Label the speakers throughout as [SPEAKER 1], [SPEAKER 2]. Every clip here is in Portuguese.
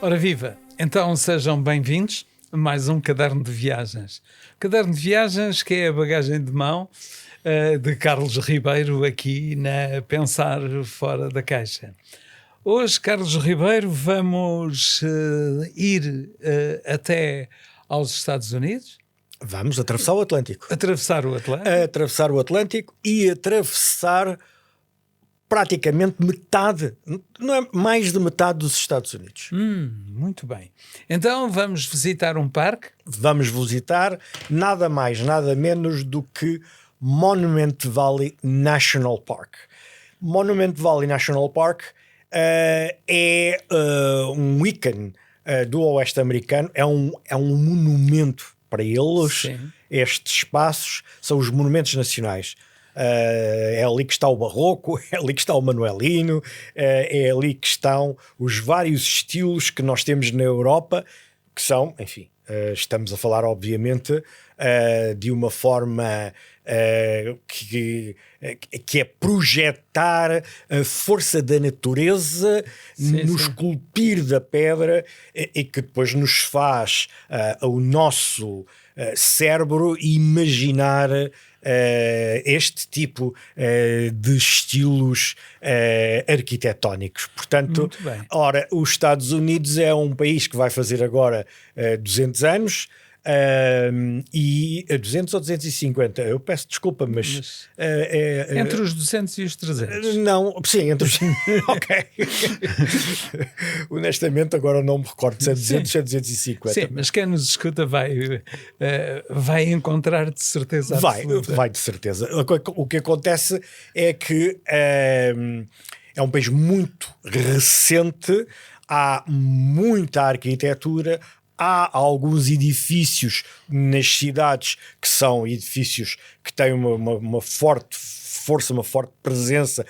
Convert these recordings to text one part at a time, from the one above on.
[SPEAKER 1] Ora viva, então sejam bem-vindos a mais um Caderno de Viagens. Caderno de Viagens que é a bagagem de mão de Carlos Ribeiro aqui na Pensar Fora da Caixa. Hoje, Carlos Ribeiro, vamos ir até aos Estados Unidos.
[SPEAKER 2] Vamos atravessar o Atlântico.
[SPEAKER 1] Atravessar o Atlântico.
[SPEAKER 2] Atravessar o Atlântico e atravessar praticamente metade, não é mais de metade dos Estados Unidos.
[SPEAKER 1] Muito bem. Então vamos visitar um parque.
[SPEAKER 2] Vamos visitar nada mais, nada menos do que Monument Valley National Park. Monument Valley National Park é um ícone do oeste americano, é um monumento para eles.
[SPEAKER 1] Sim.
[SPEAKER 2] Estes espaços são os monumentos nacionais. É ali que está o barroco, é ali que está o manuelino, é ali que estão os vários estilos que nós temos na Europa, que são, enfim, estamos a falar obviamente de uma forma que é projetar a força da natureza no esculpir da pedra e que depois nos faz o nosso cérebro imaginar este tipo de estilos arquitetónicos. Portanto, ora, os Estados Unidos é um país que vai fazer agora 200 anos, e 200 ou 250, eu peço desculpa, mas
[SPEAKER 1] entre os 200 e os 300.
[SPEAKER 2] Não, sim, entre os ok. Honestamente agora não me recordo se é 200 ou 250.
[SPEAKER 1] Sim, mas quem nos escuta vai encontrar de certeza absoluta.
[SPEAKER 2] Vai de certeza. O que acontece é que é um país muito recente, há muita arquitetura. Há alguns edifícios nas cidades que são edifícios que têm uma forte força, uma forte presença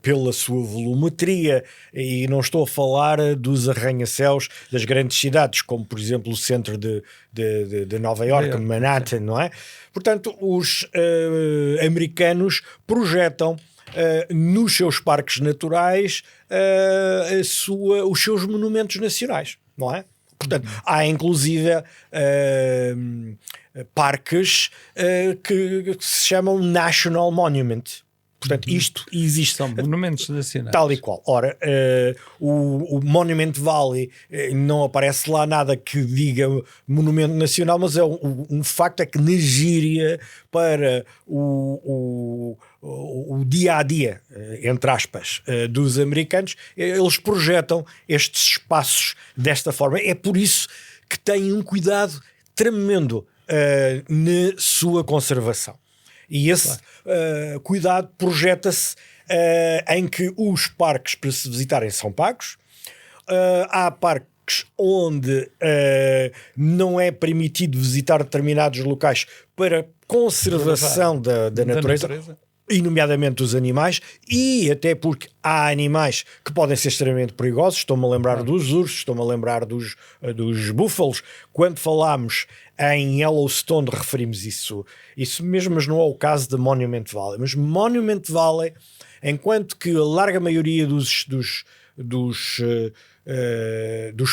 [SPEAKER 2] pela sua volumetria, e não estou a falar dos arranha-céus das grandes cidades, como por exemplo o centro de Nova Iorque, Manhattan, não é? Portanto, os americanos projetam nos seus parques naturais os seus monumentos nacionais, não é? Portanto, há inclusive parques que se chamam National Monument. Portanto, isto existe.
[SPEAKER 1] São monumentos nacionais.
[SPEAKER 2] Tal e qual. Ora, o Monument Valley não aparece lá nada que diga monumento nacional, mas um facto é que na gíria para o dia-a-dia, entre aspas, dos americanos, eles projetam estes espaços desta forma. É por isso que têm um cuidado tremendo na sua conservação. E esse cuidado projeta-se em que os parques para se visitarem são pagos. Há parques onde não é permitido visitar determinados locais para conservação da natureza. E nomeadamente dos animais, e até porque há animais que podem ser extremamente perigosos. Estou-me a lembrar dos ursos, estou-me a lembrar dos búfalos. Quando falámos em Yellowstone referimos isso mesmo, mas não é o caso de Monument Valley. Mas Monument Valley, enquanto que a larga maioria dos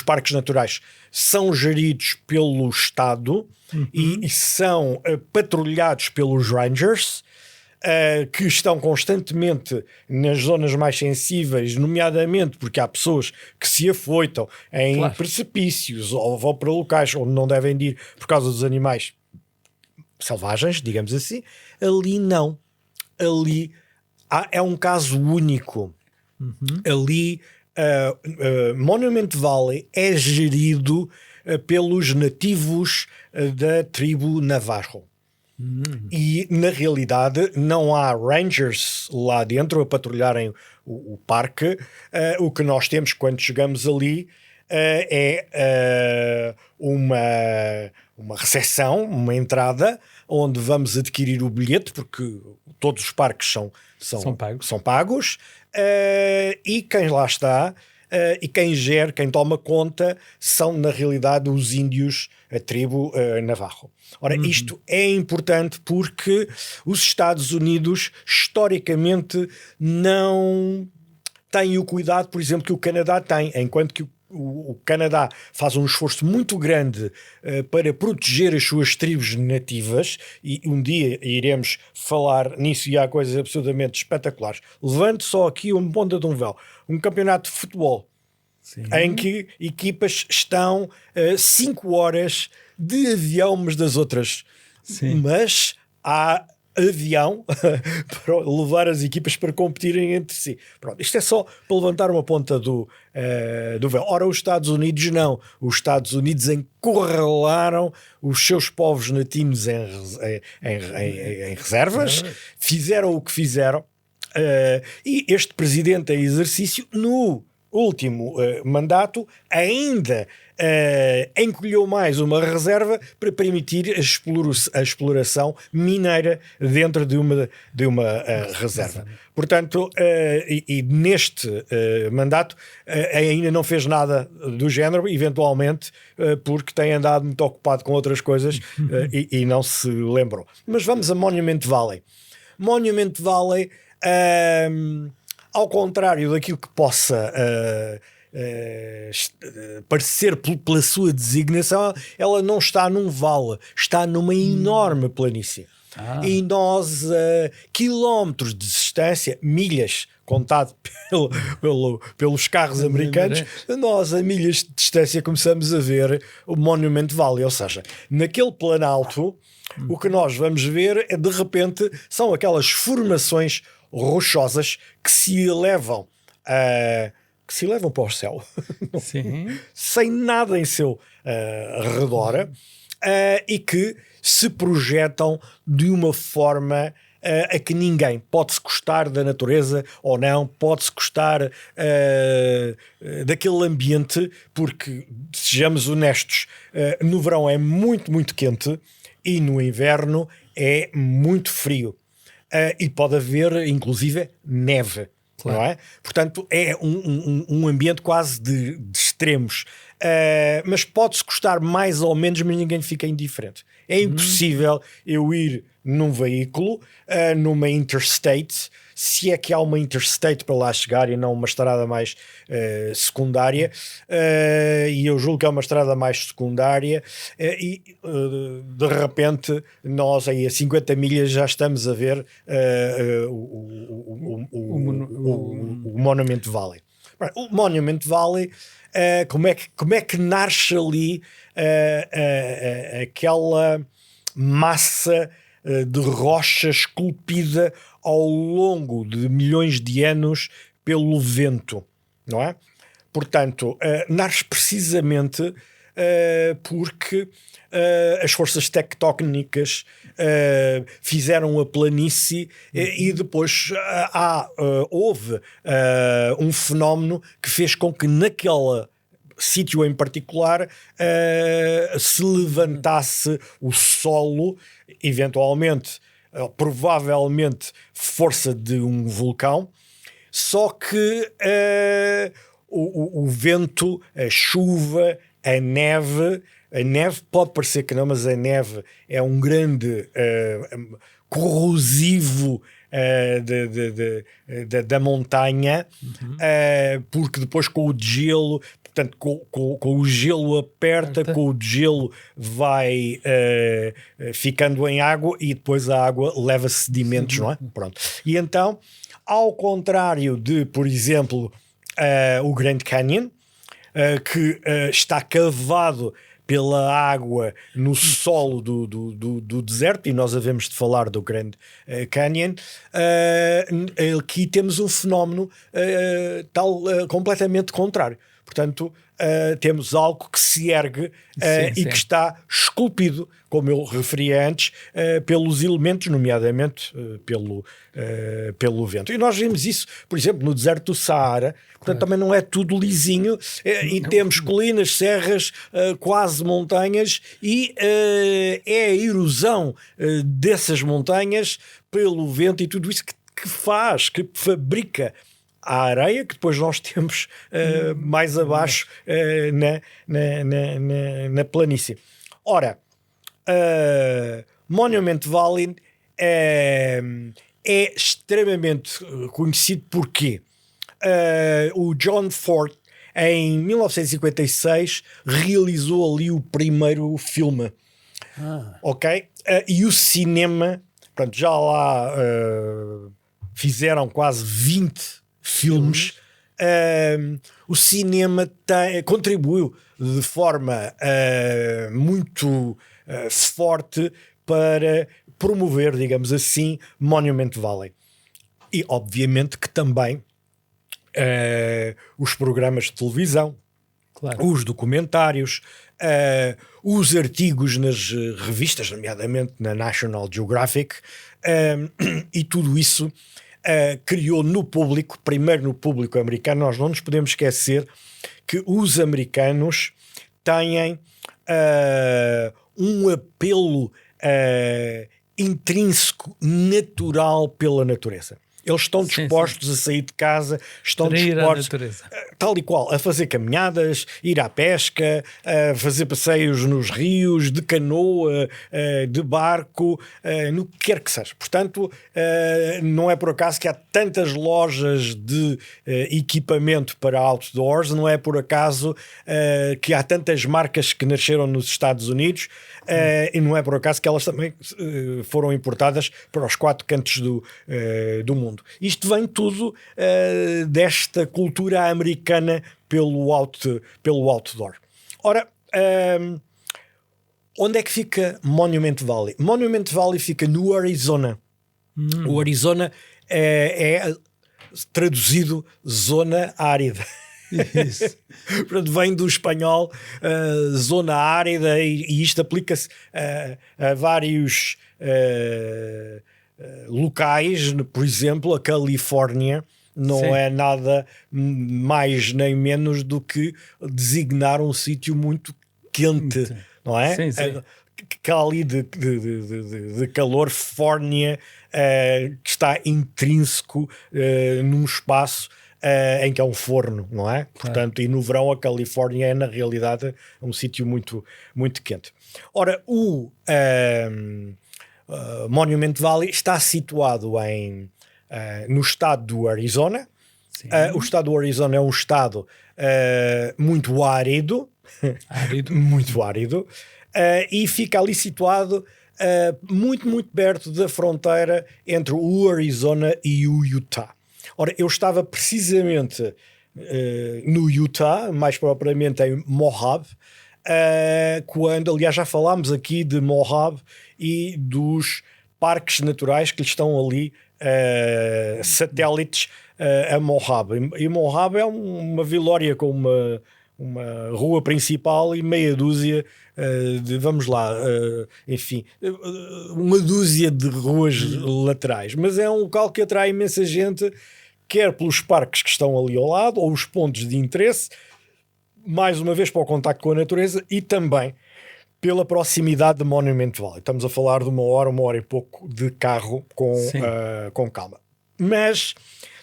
[SPEAKER 2] parques naturais são geridos pelo Estado e são patrulhados pelos rangers, que estão constantemente nas zonas mais sensíveis, nomeadamente porque há pessoas que se afoitam em precipícios ou vão para locais onde não devem ir por causa dos animais selvagens, digamos assim. Ali não. Ali é um caso único. Ali Monument Valley é gerido pelos nativos da tribo Navajo. E na realidade não há rangers lá dentro a patrulharem o parque. O que nós temos quando chegamos ali é uma recepção, uma entrada onde vamos adquirir o bilhete, porque todos os parques são pagos, e quem lá está e quem gera, quem toma conta são na realidade os índios, a tribo Navajo. Ora, isto é importante porque os Estados Unidos historicamente não têm o cuidado, por exemplo, que o Canadá tem, enquanto que o Canadá faz um esforço muito grande para proteger as suas tribos nativas, e um dia iremos falar nisso, e há coisas absolutamente espetaculares. Levante só aqui uma ponta de um véu. Um campeonato de futebol. Sim. Em que equipas estão 5 horas de avião umas das outras. Sim. Mas há avião para levar as equipas para competirem entre si. Pronto, isto é só para levantar uma ponta do véu. Ora, os Estados Unidos não. Os Estados Unidos encurralaram os seus povos nativos em reservas, fizeram o que fizeram, e este presidente em exercício, no último mandato, ainda encolheu mais uma reserva para permitir a exploração mineira dentro de uma reserva. Portanto, e neste mandato ainda não fez nada do género, eventualmente porque tem andado muito ocupado com outras coisas e não se lembrou. Mas vamos a Monument Valley. Monument Valley, ao contrário daquilo que possa parecer pela sua designação, ela não está num vale, está numa enorme planície. E nós, quilómetros de distância, milhas, contado pelos carros americanos, nós a milhas de distância começamos a ver o Monument Valley, ou seja, naquele planalto, o que nós vamos ver é, de repente, são aquelas formações rochosas que se elevam para o céu sem nada em seu redor, e que se projetam de uma forma a que ninguém pode-se gostar da natureza ou não, pode-se gostar daquele ambiente, porque, sejamos honestos, no verão é muito, muito quente e no inverno é muito frio. E pode haver, inclusive, neve. Claro. Não é? Portanto, é um ambiente quase de extremos. Mas pode-se gostar mais ou menos, mas ninguém fica indiferente. É impossível eu ir num veículo, numa interstate, se é que há uma interstate para lá chegar e não uma estrada mais secundária, e eu julgo que é uma estrada mais secundária, e de repente nós aí a 50 milhas já estamos a ver o Monument Valley. O Monument Valley, como é que nasce ali aquela massa de rocha esculpida ao longo de milhões de anos pelo vento, não é? Portanto, nasce precisamente porque as forças tectónicas fizeram a planície, e depois houve um fenómeno que fez com que naquele sítio em particular se levantasse o solo, eventualmente, provavelmente força de um vulcão, só que o vento, a chuva, a neve pode parecer que não, mas a neve é um grande corrosivo da montanha, porque depois com o gelo, portanto, com o gelo aperta, com o gelo vai ficando em água, e depois a água leva sedimentos, não é? Pronto. E então, ao contrário de, por exemplo, o Grand Canyon, que está cavado pela água no solo do deserto, e nós havemos de falar do Grand Canyon, aqui temos um fenómeno completamente contrário. Portanto, temos algo que se ergue e que está esculpido, como eu referia antes, pelos elementos, nomeadamente pelo vento. E nós vimos isso, por exemplo, no deserto do Saara. Portanto, também não é tudo lisinho, e temos colinas, serras, quase montanhas, e é a erosão dessas montanhas pelo vento e tudo isso que fabrica a areia que depois nós temos mais abaixo na planície. Ora, Monument Valley é extremamente conhecido porque o John Ford em 1956 realizou ali o primeiro filme. Ok? E o cinema, portanto, já lá fizeram quase 20 filmes. O cinema contribuiu de forma muito forte para promover, digamos assim, Monument Valley. E obviamente que também os programas de televisão,
[SPEAKER 1] Claro.
[SPEAKER 2] os documentários, os artigos nas revistas, nomeadamente na National Geographic, e tudo isso criou no público, primeiro no público americano. Nós não nos podemos esquecer que os americanos têm um apelo intrínseco, natural pela natureza. Eles estão dispostos a sair de casa, estão dispostos, tal e qual, a fazer caminhadas, ir à pesca, a fazer passeios nos rios, de canoa, de barco, no que quer que seja. Portanto, não é por acaso que há tantas lojas de equipamento para outdoors, não é por acaso que há tantas marcas que nasceram nos Estados Unidos, e não é por acaso que elas também foram importadas para os 4 cantos do mundo. Isto vem tudo desta cultura americana pelo outdoor. Ora, onde é que fica Monument Valley? Monument Valley fica no Arizona. O Arizona é traduzido zona árida.
[SPEAKER 1] Isso.
[SPEAKER 2] Portanto, vem do espanhol zona árida, e isto aplica-se a vários locais. Por exemplo, a Califórnia não é nada mais nem menos do que designar um sítio muito quente, não é?
[SPEAKER 1] Sim, sim.
[SPEAKER 2] Cali de calor, Fórnia, que está intrínseco num espaço em que é um forno, não é? Portanto, e no verão a Califórnia é na realidade um sítio muito, muito quente. Ora, o Monument Valley está situado no estado do Arizona. O estado do Arizona é um estado muito árido. Muito árido. E fica ali situado muito, muito perto da fronteira entre o Arizona e o Utah. Ora, eu estava precisamente no Utah, mais propriamente em Moab, quando, aliás, já falámos aqui de Moab e dos parques naturais que lhe estão ali, satélites a Moab. E Moab é uma vilória com uma rua principal e meia dúzia vamos lá, enfim, uma dúzia de ruas laterais. Mas é um local que atrai imensa gente, quer pelos parques que estão ali ao lado, ou os pontos de interesse, mais uma vez para o contacto com a natureza, e também pela proximidade de Monument Valley. Estamos a falar de uma hora e pouco de carro com calma. Mas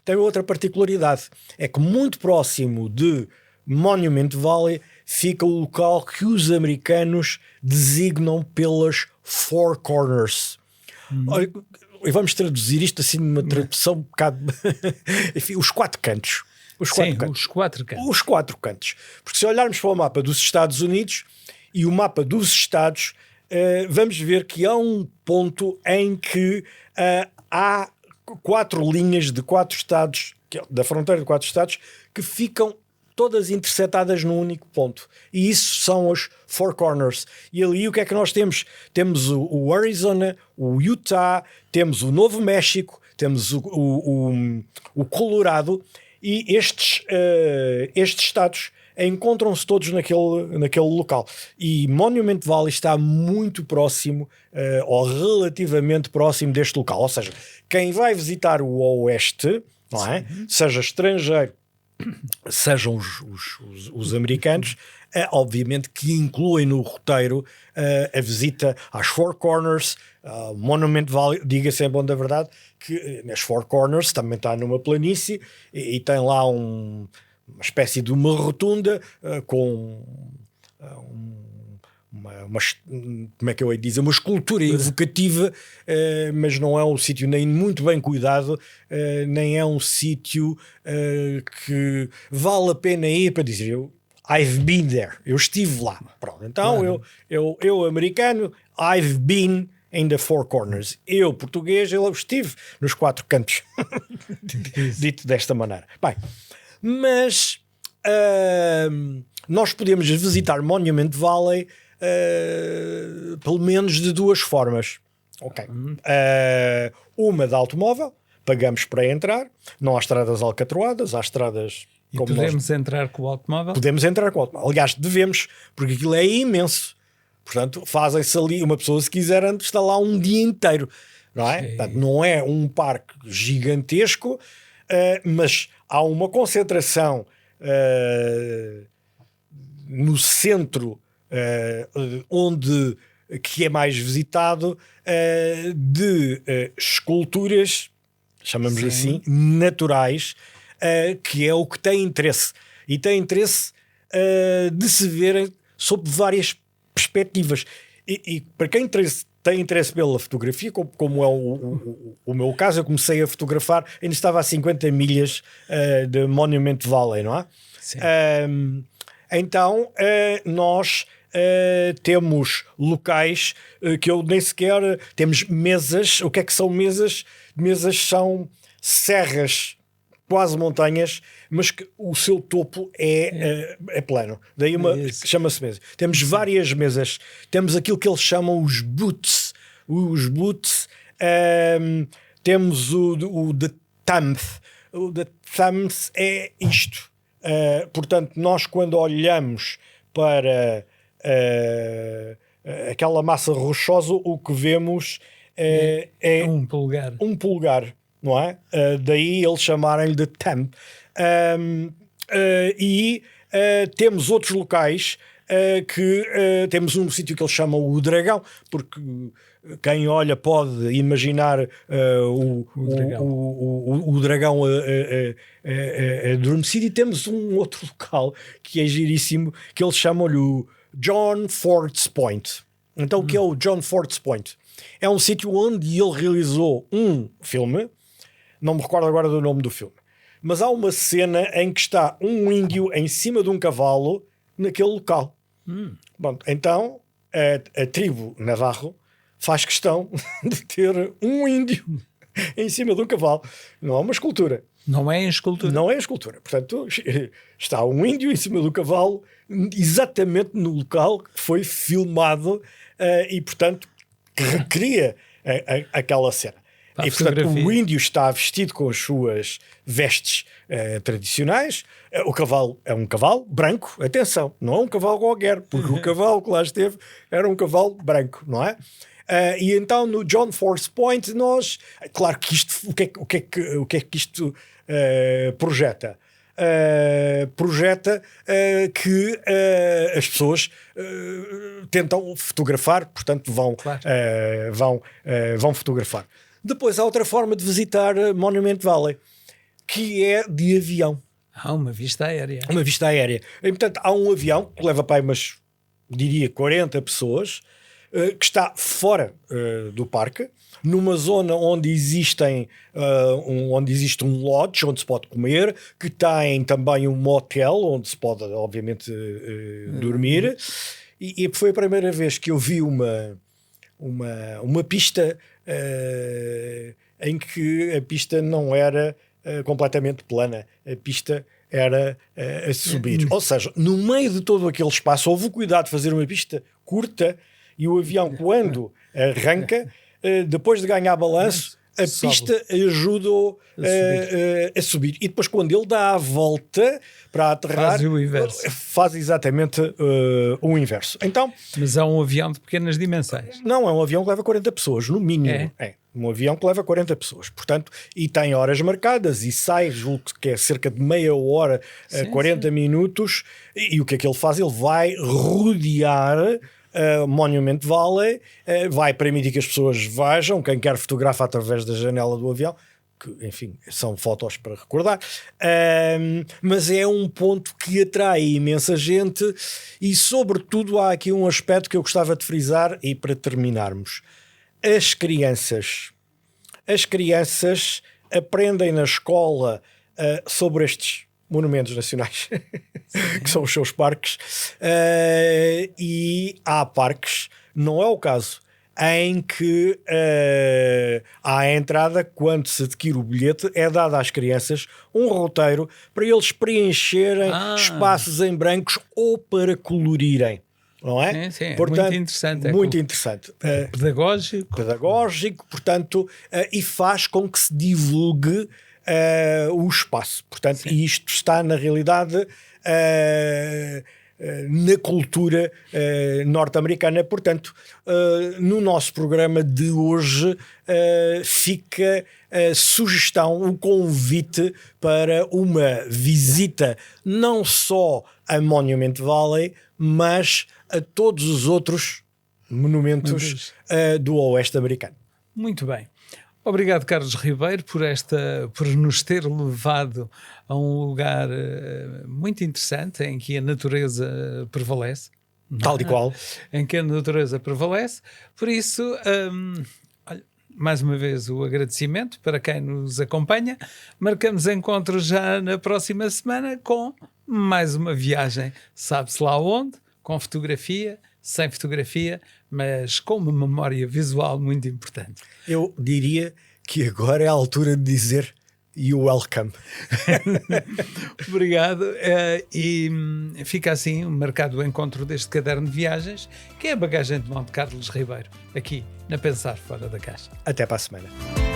[SPEAKER 2] tem outra particularidade, é que muito próximo de Monument Valley fica o local que os americanos designam pelas Four Corners. E vamos traduzir isto assim numa tradução um bocado... Enfim, os 4 cantos. Os 4 cantos. Porque se olharmos para o mapa dos Estados Unidos e o mapa dos Estados, vamos ver que há um ponto em que há 4 linhas de 4 estados, da fronteira de 4 estados, que ficam todas intersetadas num único ponto. E isso são os Four Corners. E ali o que é que nós temos? Temos o Arizona, o Utah, temos o Novo México, temos o Colorado, e estes estados encontram-se todos naquele local. E Monument Valley está muito próximo, ou relativamente próximo deste local. Ou seja, quem vai visitar o Oeste, não é? Seja estrangeiro, sejam os americanos, obviamente que incluem no roteiro a visita às Four Corners, Monument Valley. Diga-se em bom da verdade que nas Four Corners também está numa planície e tem lá uma espécie de uma rotunda com como é que eu ia dizer, uma escultura evocativa, mas não é um sítio nem muito bem cuidado, nem é um sítio que vale a pena ir para dizer I've been there, eu estive lá. Pronto, então eu americano, I've been in the four corners. Eu, português, eu estive nos quatro cantos. Dito desta maneira. Bem, mas nós podemos visitar Monument Valley pelo menos de duas formas. Ok. Uma de automóvel, pagamos para entrar, não há estradas alcatroadas, há estradas...
[SPEAKER 1] E podemos entrar com o automóvel?
[SPEAKER 2] Podemos entrar com o automóvel. Aliás, devemos, porque aquilo é imenso. Portanto, fazem-se ali, uma pessoa se quiser está lá um dia inteiro, não é? Portanto, não é um parque gigantesco, mas há uma concentração no centro, que é mais visitado, de esculturas, chamamos assim, naturais, que é o que tem interesse. E tem interesse de se verem sob várias perspectivas. E para quem tem interesse pela fotografia, como é o meu caso, eu comecei a fotografar, ainda estava a 50 milhas de Monument Valley, não é?
[SPEAKER 1] Sim.
[SPEAKER 2] Então nós temos locais que eu nem sequer... Temos mesas. O que é que são mesas? Mesas são serras, quase montanhas, mas que o seu topo é plano. Daí chama-se mesa. Temos várias mesas. Temos aquilo que eles chamam os booths. Os booths. Temos o The Thumb. O The Thumb é isto. Portanto, nós quando olhamos para aquela massa rochosa, o que vemos é
[SPEAKER 1] um polegar.
[SPEAKER 2] Um polegar, não é? Daí eles chamarem-lhe de Thumb. E temos outros locais que temos um sítio que eles chamam o Dragão, porque quem olha pode imaginar o dragão adormecido. E temos um outro local que é giríssimo, que eles chamam-lhe o John Ford's Point. Então o que é o John Ford's Point? É um sítio onde ele realizou um filme, não me recordo agora do nome do filme, mas há uma cena em que está um índio em cima de um cavalo naquele local. Bom, então a tribo Navarro faz questão de ter um índio em cima de um cavalo. Não é uma escultura.
[SPEAKER 1] Não é em escultura.
[SPEAKER 2] Não é em escultura. Portanto, está um índio em cima do cavalo exatamente no local que foi filmado e, portanto, que recria aquela cena. E, portanto, o índio está vestido com as suas vestes tradicionais. O cavalo é um cavalo branco. Atenção, não é um cavalo qualquer, porque o cavalo que lá esteve era um cavalo branco, não é? E então no John Ford's Point nós... Claro que isto... O que é que isto projeta? Projeta que as pessoas tentam fotografar, portanto vão fotografar. Depois há outra forma de visitar Monument Valley, que é de avião.
[SPEAKER 1] Há uma vista aérea.
[SPEAKER 2] Uma vista aérea. E, portanto, há um avião que leva para aí umas, diria, 40 pessoas, que está fora do parque, numa zona onde existe um lodge, onde se pode comer, que tem também um motel, onde se pode, obviamente, dormir. E foi a primeira vez que eu vi uma pista em que a pista não era completamente plana. A pista era a subir. Ou seja, no meio de todo aquele espaço, houve o cuidado de fazer uma pista curta e o avião, quando arranca, depois de ganhar balanço, a pista ajuda-o a subir. E depois, quando ele dá a volta para aterrar,
[SPEAKER 1] faz o inverso.
[SPEAKER 2] Faz exatamente o inverso. Então,
[SPEAKER 1] mas é um avião de pequenas dimensões.
[SPEAKER 2] Não, é um avião que leva 40 pessoas, no mínimo. É um avião que leva 40 pessoas. Portanto, e tem horas marcadas e sai, julgo que é cerca de meia hora, 40 minutos. E o que é que ele faz? Ele vai rodear Monument Valley, vai permitir que as pessoas vejam, quem quer fotografa através da janela do avião, que, enfim, são fotos para recordar, mas é um ponto que atrai imensa gente e, sobretudo, há aqui um aspecto que eu gostava de frisar e para terminarmos. As crianças aprendem na escola sobre estes monumentos nacionais, que são os seus parques, e há parques, não é o caso, em que à entrada, quando se adquire o bilhete, é dado às crianças um roteiro para eles preencherem espaços em brancos ou para colorirem. Não é?
[SPEAKER 1] Sim,
[SPEAKER 2] portanto,
[SPEAKER 1] muito interessante.
[SPEAKER 2] Muito interessante. Pedagógico, portanto, e faz com que se divulgue o espaço. Portanto, e isto está, na realidade, na cultura norte-americana. Portanto, no nosso programa de hoje fica a sugestão, o convite para uma visita não só a Monument Valley, mas a todos os outros monumentos do Oeste americano.
[SPEAKER 1] Muito bem. Obrigado, Carlos Ribeiro, por nos ter levado a um lugar muito interessante em que a natureza prevalece.
[SPEAKER 2] Tal e qual.
[SPEAKER 1] Em que a natureza prevalece. Por isso, olha, mais uma vez o agradecimento para quem nos acompanha. Marcamos encontro já na próxima semana com mais uma viagem, sabe-se lá onde, com fotografia, sem fotografia, mas com uma memória visual muito importante.
[SPEAKER 2] Eu diria que agora é a altura de dizer you're welcome.
[SPEAKER 1] Obrigado. E fica assim marcado o encontro deste caderno de viagens, que é a bagagem de mão de Carlos Ribeiro, aqui na Pensar Fora da Caixa.
[SPEAKER 2] Até para a semana.